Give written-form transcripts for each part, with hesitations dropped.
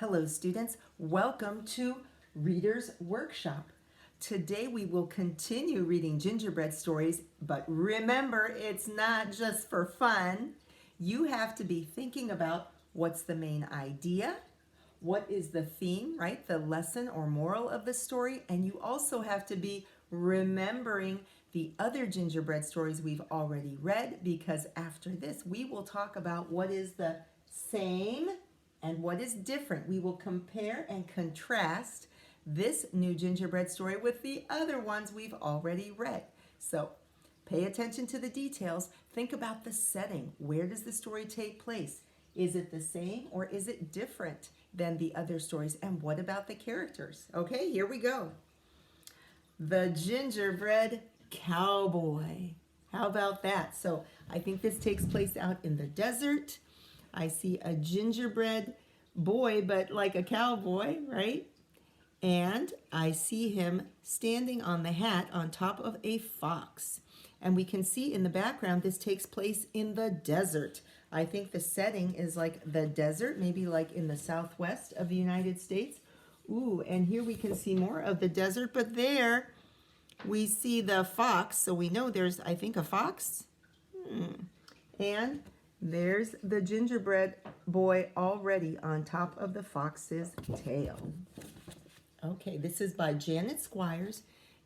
Hello students, welcome to Reader's Workshop. Today we will continue reading gingerbread stories, but remember it's not just for fun. You have to be thinking about what's the main idea, what is the theme, right? The lesson or moral of the story, and you also have to be remembering the other gingerbread stories we've already read, because after this we will talk about what is the same and what is different. We will compare and contrast this new gingerbread story with the other ones we've already read. So pay attention to the details. Think about the setting. Where does the story take place? Is it the same or is it different than the other stories? And what about the characters? Okay, here we go. The Gingerbread Cowboy. How about that? So I think this takes place out in the desert. I see a gingerbread boy, but like a cowboy, right? And I see him standing on the hat on top of a fox. And we can see in the background, this takes place in the desert. I think the setting is like the desert, maybe like in the southwest of the United States. Ooh, and here we can see more of the desert, but there we see the fox. So we know there's, I think, a fox. And there's the gingerbread boy already on top of the fox's tail. Okay, this is by Janet Squires,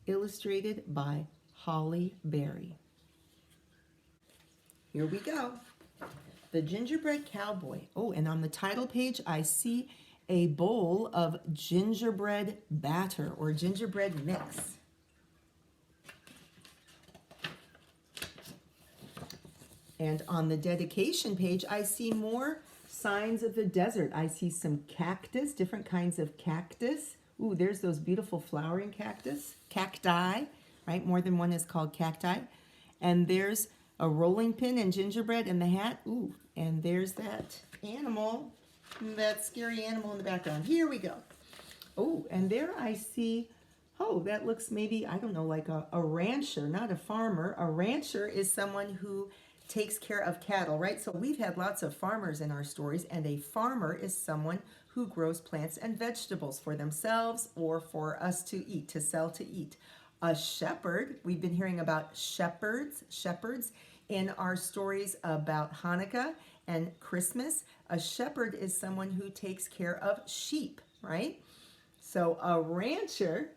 illustrated by Holly Berry. Here we go. The Gingerbread Cowboy. Oh, and on the title page, I see a bowl of gingerbread batter or gingerbread mix. And on the dedication page, I see more signs of the desert. I see some cactus, different kinds of cactus. Ooh, there's those beautiful flowering cacti, right? More than one is called cacti. And there's a rolling pin and gingerbread in the hat. Ooh, and there's that animal, that scary animal in the background. Here we go. Oh, and there I see, oh, that looks maybe, I don't know, like a rancher, not a farmer. A rancher is someone who takes care of cattle, right? So we've had lots of farmers in our stories, and a farmer is someone who grows plants and vegetables for themselves or for us to eat, to sell to eat. A shepherd, we've been hearing about shepherds in our stories about Hanukkah and Christmas. A shepherd is someone who takes care of sheep, right? So a rancher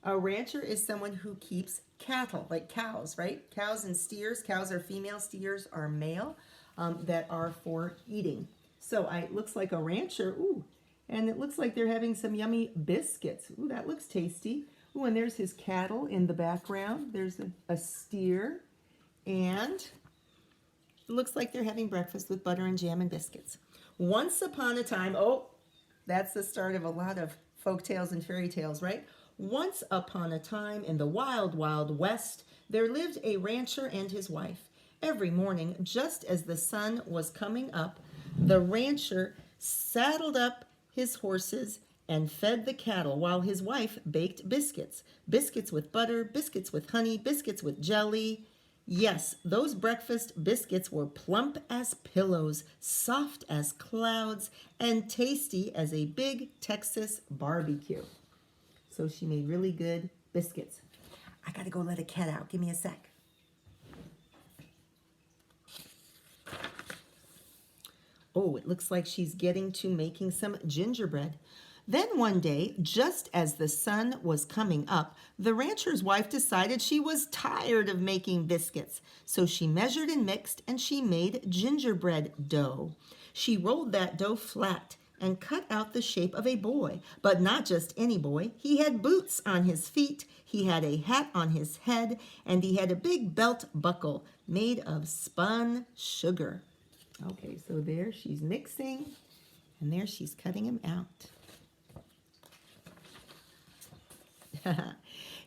is someone who keeps cattle, like cows, right? Cows and steers. Cows are female, steers are male, that are for eating. So it looks like a rancher. Ooh, and it looks like they're having some yummy biscuits. Ooh, that looks tasty. Ooh, and there's his cattle in the background. There's a steer, and it looks like they're having breakfast with butter and jam and biscuits. Once upon a time, oh, that's the start of a lot of folk tales and fairy tales, right? Once upon a time in the wild, wild west, there lived a rancher and his wife. Every morning, just as the sun was coming up, the rancher saddled up his horses and fed the cattle while his wife baked biscuits. Biscuits with butter, biscuits with honey, biscuits with jelly. Yes, those breakfast biscuits were plump as pillows, soft as clouds, and tasty as a big Texas barbecue. So she made really good biscuits. I gotta go let a cat out. Give me a sec. Oh, it looks like she's getting to making some gingerbread. Then one day, just as the sun was coming up, the rancher's wife decided she was tired of making biscuits. So she measured and mixed, and she made gingerbread dough. She rolled that dough flat and cut out the shape of a boy, but not just any boy. He had boots on his feet, he had a hat on his head, and he had a big belt buckle made of spun sugar. Okay, so there she's mixing, and there she's cutting him out.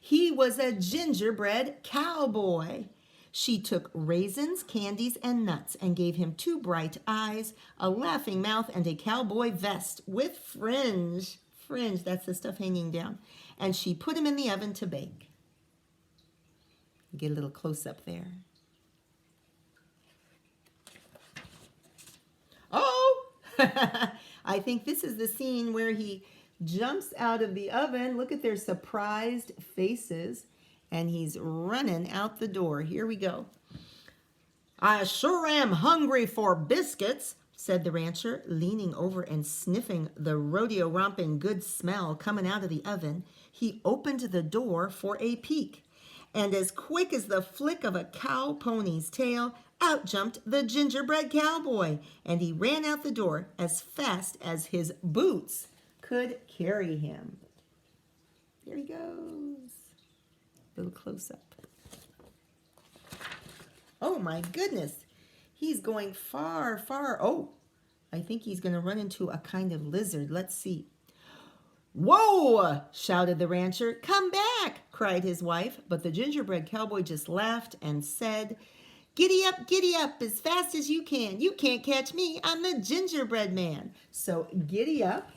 He was a gingerbread cowboy. She took raisins, candies, and nuts and gave him 2 bright eyes, a laughing mouth, and a cowboy vest with fringe. Fringe, that's the stuff hanging down. And she put him in the oven to bake. Get a little close up there. Oh, I think this is the scene where he jumps out of the oven. Look at their surprised faces. And he's running out the door. Here we go. I sure am hungry for biscuits, said the rancher, leaning over and sniffing the rodeo-romping good smell coming out of the oven. He opened the door for a peek. And as quick as the flick of a cow pony's tail, out jumped the gingerbread cowboy. And he ran out the door as fast as his boots could carry him. Here he goes. A little close up. Oh my goodness. He's going far, far. Oh, I think he's going to run into a kind of lizard. Let's see. Whoa! Shouted the rancher. Come back! Cried his wife. But the gingerbread cowboy just laughed and said, giddy up, as fast as you can. You can't catch me. I'm the gingerbread man. So giddy up,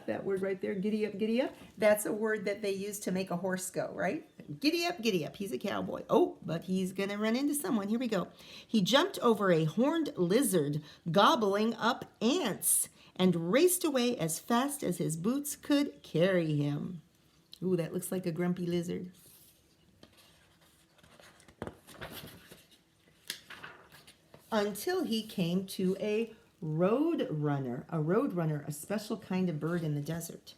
that word right there, giddy up. That's a word that they use to make a horse go, right? Giddy up. He's a cowboy. Oh, but he's going to run into someone. Here we go. He jumped over a horned lizard, gobbling up ants, and raced away as fast as his boots could carry him. Ooh, that looks like a grumpy lizard. Until he came to a roadrunner, a special kind of bird in the desert.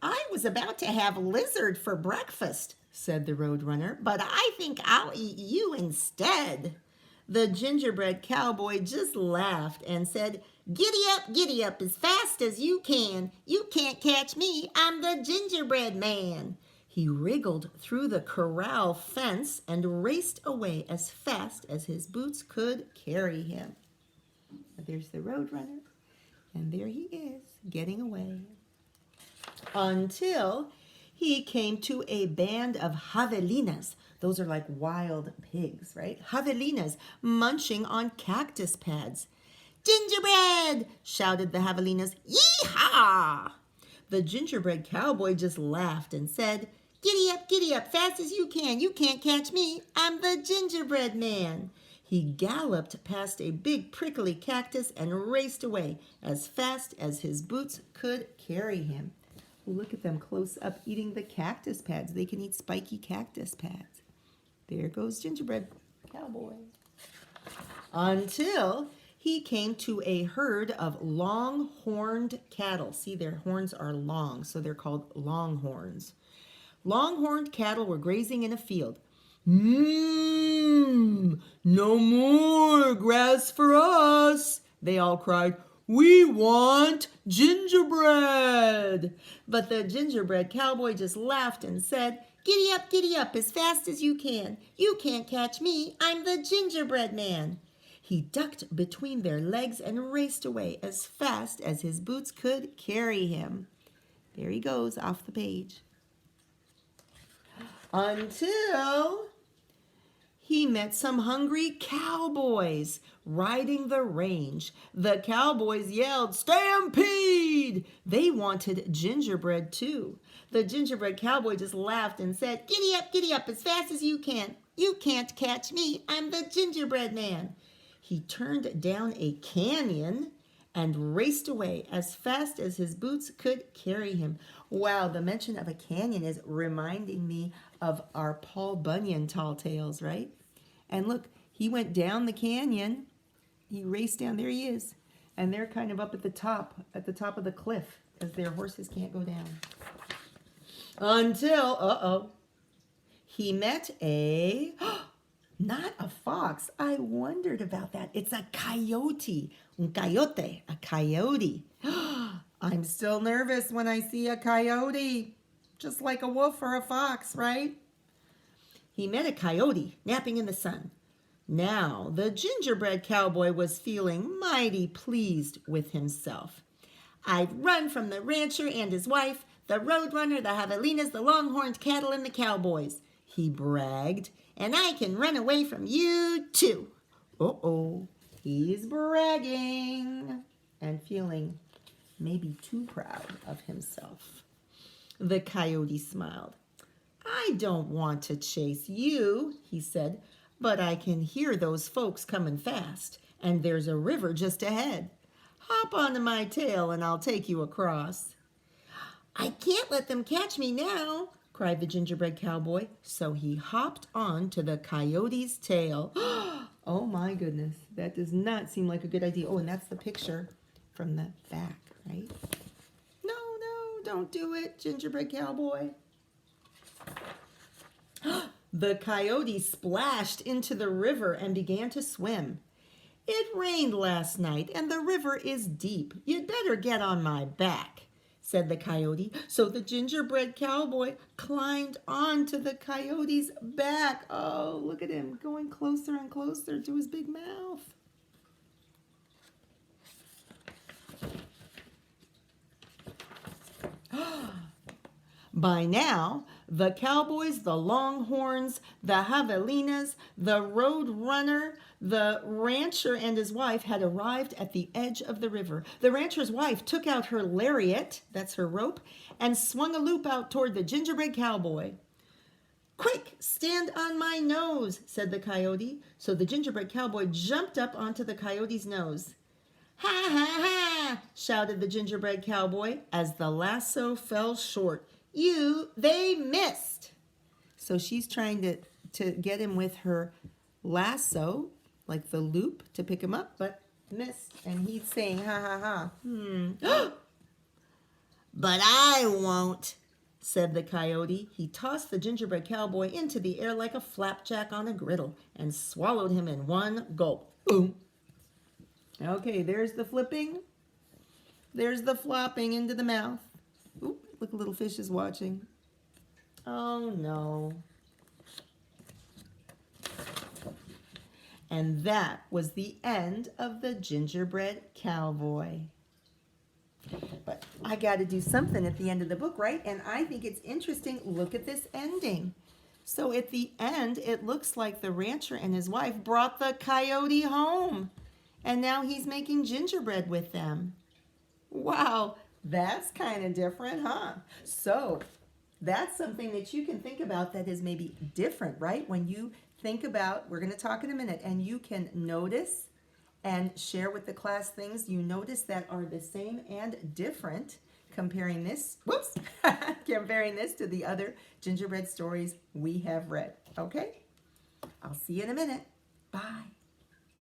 I was about to have lizard for breakfast, said the roadrunner, but I think I'll eat you instead. The gingerbread cowboy just laughed and said, giddy up as fast as you can. You can't catch me. I'm the gingerbread man. He wriggled through the corral fence and raced away as fast as his boots could carry him. There's the roadrunner, and there he is, getting away. Until he came to a band of javelinas. Those are like wild pigs, right? Javelinas munching on cactus pads. Gingerbread! Shouted the javelinas. Yee-haw! The gingerbread cowboy just laughed and said, giddy up, fast as you can. You can't catch me. I'm the gingerbread man. He galloped past a big prickly cactus and raced away as fast as his boots could carry him. Look at them close up eating the cactus pads. They can eat spiky cactus pads. There goes Gingerbread Cowboy. Until he came to a herd of long-horned cattle. See, their horns are long, so they're called longhorns. Long-horned cattle were grazing in a field. No more grass for us, they all cried. We want gingerbread. But the gingerbread cowboy just laughed and said, giddy up as fast as you can. You can't catch me. I'm the gingerbread man. He ducked between their legs and raced away as fast as his boots could carry him. There he goes off the page. Until he met some hungry cowboys riding the range. The cowboys yelled, stampede! They wanted gingerbread too. The gingerbread cowboy just laughed and said, giddy up as fast as you can. You can't catch me. I'm the gingerbread man. He turned down a canyon and raced away as fast as his boots could carry him. Wow, the mention of a canyon is reminding me of our Paul Bunyan tall tales, right? And look, he went down the canyon. He raced down. There he is. And they're kind of up at the top of the cliff, because their horses can't go down. Until, he met not a fox. I wondered about that. It's a coyote. Un coyote. A coyote. I'm still nervous when I see a coyote. Just like a wolf or a fox, right? He met a coyote napping in the sun. Now, the gingerbread cowboy was feeling mighty pleased with himself. I'd run from the rancher and his wife, the roadrunner, the javelinas, the longhorned cattle, and the cowboys, he bragged, and I can run away from you too. He's bragging and feeling maybe too proud of himself. The coyote smiled. I don't want to chase you, he said, but I can hear those folks coming fast, and there's a river just ahead. Hop onto my tail and I'll take you across. I can't let them catch me now, cried the gingerbread cowboy. So he hopped on to the coyote's tail. Oh my goodness, that does not seem like a good idea. Oh, and that's the picture from the back, right? No, don't do it, gingerbread cowboy. The coyote splashed into the river and began to swim. It rained last night and the river is deep. You'd better get on my back, said the coyote. So the gingerbread cowboy climbed onto the coyote's back. Oh, look at him going closer and closer to his big mouth. By now, the cowboys, the longhorns, the javelinas, the road runner, the rancher and his wife had arrived at the edge of the river. The rancher's wife took out her lariat, that's her rope, and swung a loop out toward the gingerbread cowboy. Quick, stand on my nose, said the coyote. So the gingerbread cowboy jumped up onto the coyote's nose. Ha ha ha, shouted the gingerbread cowboy as the lasso fell short. They missed. So she's trying to get him with her lasso, like the loop, to pick him up, but missed. And he's saying, ha ha ha. But I won't, said the coyote. He tossed the gingerbread cowboy into the air like a flapjack on a griddle and swallowed him in one gulp. Boom. Okay, there's the flipping. There's the flopping into the mouth. Ooh, look, a little fish is watching. Oh no. And that was the end of the gingerbread cowboy. But I got to do something at the end of the book, right? And I think it's interesting. Look at this ending. So at the end, it looks like the rancher and his wife brought the coyote home. And now he's making gingerbread with them. Wow, that's kind of different, huh? So that's something that you can think about that is maybe different, right? When you think about, we're going to talk in a minute, and you can notice and share with the class things you notice that are the same and different, comparing this to the other gingerbread stories we have read. Okay? I'll see you in a minute. Bye.